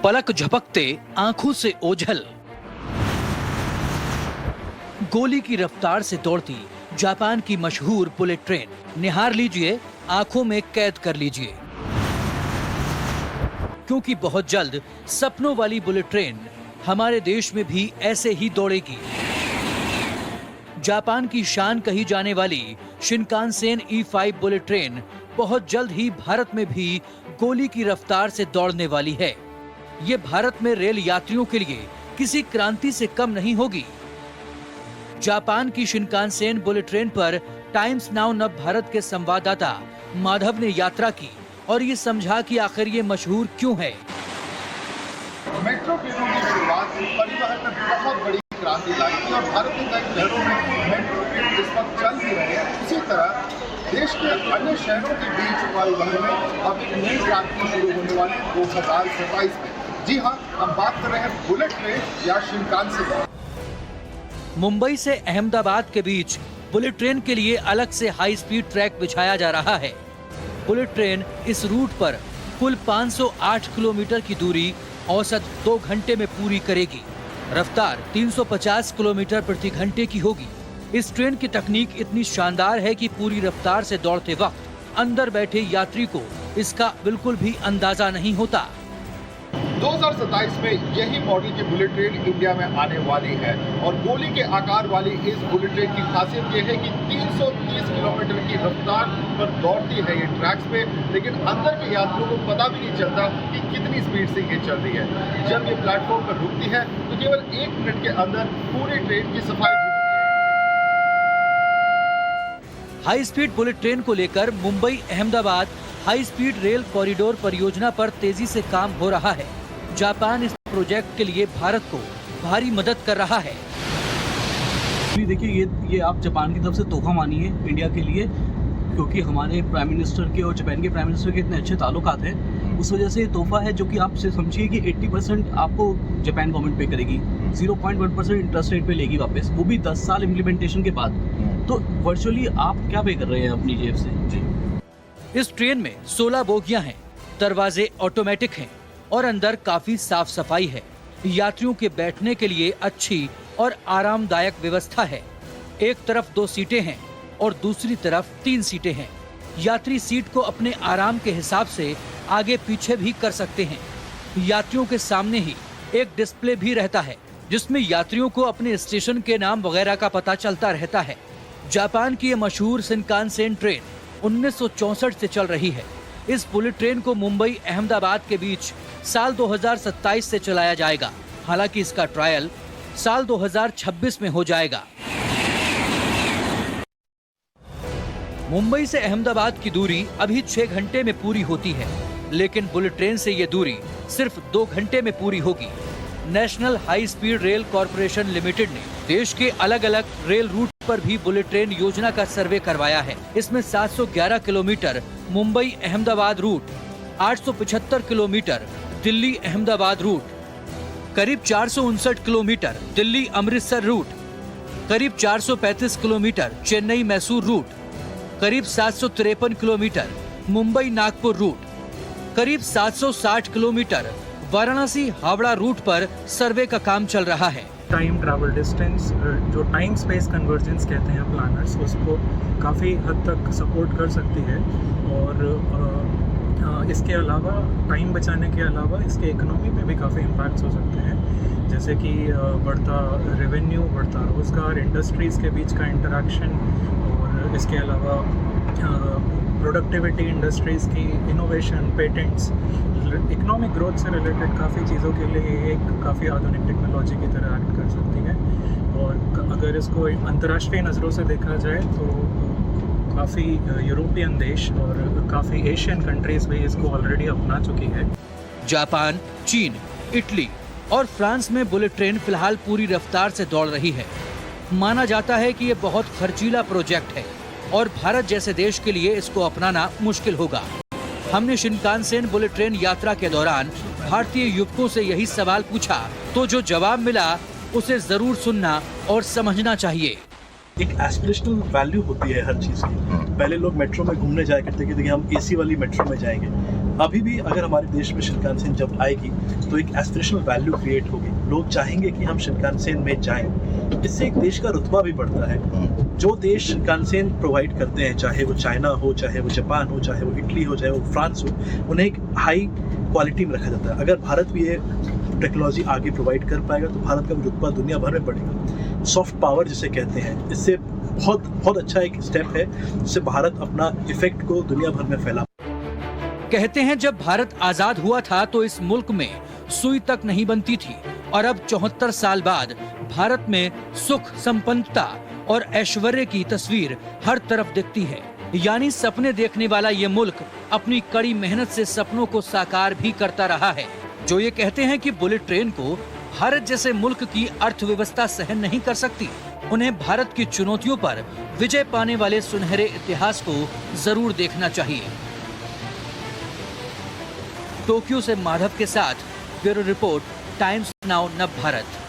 पलक झपकते आंखों से ओझल, गोली की रफ्तार से दौड़ती जापान की मशहूर बुलेट ट्रेन निहार लीजिए, आंखों में कैद कर लीजिए, क्योंकि बहुत जल्द सपनों वाली बुलेट ट्रेन हमारे देश में भी ऐसे ही दौड़ेगी। जापान की शान कही जाने वाली शिनकानसेन E5 बुलेट ट्रेन बहुत जल्द ही भारत में भी गोली की रफ्तार से दौड़ने वाली है। ये भारत में रेल यात्रियों के लिए किसी क्रांति से कम नहीं होगी। जापान की शिनकानसेन बुलेट ट्रेन पर टाइम्स नाउ नव भारत के संवाददाता माधव ने यात्रा की और ये समझा कि आखिर ये मशहूर क्यों है। मेट्रो ट्रेनों की शुरुआत परिवहन में बहुत बड़ी क्रांति लाई थी और भारत के कई शहरों में मेट्रो ट्रेन इस वक्त चल भी रहे हैं। इसी तरह देश के अन्य शहरों के बीच परिवहन में अब एक नई क्रांति शुरू होने वाली 2027 में। जी हाँ, हम बात कर रहे हैं बुलेट ट्रेन या शिनकानसेन। मुंबई से अहमदाबाद के बीच बुलेट ट्रेन के लिए अलग से हाई स्पीड ट्रैक बिछाया जा रहा है। बुलेट ट्रेन इस रूट पर कुल 508 किलोमीटर की दूरी औसत 2 घंटे में पूरी करेगी। रफ्तार 350 किलोमीटर प्रति घंटे की होगी। इस ट्रेन की तकनीक इतनी शानदार है कि पूरी रफ्तार से दौड़ते वक्त अंदर बैठे यात्री को इसका बिल्कुल भी अंदाजा नहीं होता। 2027 में यही मॉडल की बुलेट ट्रेन इंडिया में आने वाली है और गोली के आकार वाली इस बुलेट ट्रेन की खासियत यह है कि 330 किलोमीटर की रफ्तार पर दौड़ती है ये ट्रैक्स पे, लेकिन अंदर के यात्रियों को पता भी नहीं चलता कि कितनी स्पीड से ये चल रही है। जब ये प्लेटफॉर्म पर रुकती है तो केवल 1 मिनट के अंदर पूरी ट्रेन की सफाई होती है। हाई स्पीड बुलेट ट्रेन को लेकर Mumbai Ahmedabad high speed rail corridor परियोजना पर तेजी से काम हो रहा है। जापान इस प्रोजेक्ट के लिए भारत को भारी मदद कर रहा है। देखिए, ये आप जापान की तरफ से तोहफा मानिए इंडिया के लिए, क्योंकि हमारे प्राइम मिनिस्टर के और जापान के प्राइम मिनिस्टर के इतने अच्छे ताल्लुकात हैं। उस वजह से ये तोहफा है जो कि आप से समझिए कि 80% आपको जापान गवर्नमेंट पे करेगी, 0.1% इंटरेस्ट रेट पे लेगी वापस, वो भी 10 साल इम्प्लीमेंटेशन के बाद। तो वर्चुअली आप क्या पे कर रहे हैं अपनी जेब से जी। इस ट्रेन में 16 बोगियां हैं, दरवाजे ऑटोमेटिक हैं और अंदर काफी साफ सफाई है। यात्रियों के बैठने के लिए अच्छी और आरामदायक व्यवस्था है। एक तरफ 2 सीटें हैं और दूसरी तरफ 3 सीटें हैं। यात्री सीट को अपने आराम के हिसाब से आगे पीछे भी कर सकते हैं। यात्रियों के सामने ही एक डिस्प्ले भी रहता है जिसमें यात्रियों को अपने स्टेशन के नाम वगैरह का पता चलता रहता है। जापान की ये मशहूर शिनकानसेन ट्रेन 1964 से चल रही है। इस बुलेट ट्रेन को मुंबई अहमदाबाद के बीच साल 2027 से चलाया जाएगा। हालांकि इसका ट्रायल साल 2026 में हो जाएगा। मुंबई से अहमदाबाद की दूरी अभी 6 घंटे में पूरी होती है, लेकिन बुलेट ट्रेन से ये दूरी सिर्फ 2 घंटे में पूरी होगी। National high speed rail corporation limited ने देश के अलग अलग रेल रूट पर भी बुलेट ट्रेन योजना का सर्वे करवाया है। इसमें 711 kilometre Mumbai Ahmedabad route, 875 kilometre Delhi Ahmedabad route, करीब 459 किलोमीटर दिल्ली अमृतसर रूट, करीब 435 किलोमीटर चेन्नई मैसूर रूट, करीब 753 किलोमीटर मुंबई नागपुर रूट, करीब 760 किलोमीटर वाराणसी हावड़ा रूट पर सर्वे का काम चल रहा है। टाइम ट्रैवल डिस्टेंस, जो टाइम स्पेस कन्वर्जेंस कहते हैं प्लानर्स, उसको काफ़ी हद तक सपोर्ट कर सकती है। और इसके अलावा टाइम बचाने के अलावा इसके इकोनॉमी पे भी काफ़ी इम्पैक्ट्स हो सकते हैं, जैसे कि बढ़ता रेवेन्यू, बढ़ता रोज़गार, इंडस्ट्रीज़ के बीच का इंटरेक्शन, और इसके अलावा प्रोडक्टिविटी, इंडस्ट्रीज़ की इनोवेशन, पेटेंट्स, इकोनॉमिक ग्रोथ से रिलेटेड काफ़ी चीज़ों के लिए एक काफ़ी आधुनिक टेक्नोलॉजी की तरह एक्ट कर सकती है। और अगर इसको अंतर्राष्ट्रीय नज़रों से देखा जाए तो काफ़ी यूरोपियन देश और काफ़ी एशियन कंट्रीज़ भी इसको ऑलरेडी अपना चुकी है। जापान, चीन, इटली और फ्रांस में बुलेट ट्रेन फिलहाल पूरी रफ्तार से दौड़ रही है। माना जाता है कि ये बहुत खर्चीला प्रोजेक्ट है और भारत जैसे देश के लिए इसको अपनाना मुश्किल होगा। हमने शिनकानसेन बुलेट ट्रेन यात्रा के दौरान भारतीय युवकों से यही सवाल पूछा, तो जो जवाब मिला उसे जरूर सुनना और समझना चाहिए। एक एस्पिरेशनल वैल्यू होती है हर चीज़ की। पहले लोग मेट्रो में घूमने जाया करते कि देखिए हम एसी वाली मेट्रो में जाएंगे, अभी भी अगर हमारे देश में शिनकानसेन जब आएगी तो एक एस्पिरेशनल वैल्यू क्रिएट होगी, लोग चाहेंगे कि हम शिनकानसेन में जाएं। इससे एक देश का रुतबा भी बढ़ता है। जो देश शिनकानसेन प्रोवाइड करते हैं, चाहे वो चाइना हो, चाहे वो जापान हो, चाहे वो इटली हो, चाहे वो फ्रांस हो, उन्हें एक हाई क्वालिटी में रखा जाता है। अगर भारत भी ये टेक्नोलॉजी आगे प्रोवाइड कर पाएगा तो भारत का रुतबा दुनिया भर में बढ़ेगा। सॉफ्ट पावर जिसे कहते हैं, इससे बहुत बहुत अच्छा एक स्टेप है जिससे भारत अपना इफेक्ट को दुनिया भर में फैला। कहते हैं जब भारत आजाद हुआ था तो इस मुल्क में सुई तक नहीं बनती थी और अब 74 साल बाद भारत में सुख, संपन्नता और ऐश्वर्य की तस्वीर हर तरफ दिखती है। यानी सपने देखने वाला ये मुल्क अपनी कड़ी मेहनत से सपनों को साकार भी करता रहा है। जो ये कहते हैं कि बुलेट ट्रेन को भारत जैसे मुल्क की अर्थव्यवस्था सहन नहीं कर सकती, उन्हें भारत की चुनौतियों पर विजय पाने वाले सुनहरे इतिहास को जरूर देखना चाहिए। टोक्यो से माधव के साथ ब्यूरो रिपोर्ट, टाइम्स नाउ नव भारत।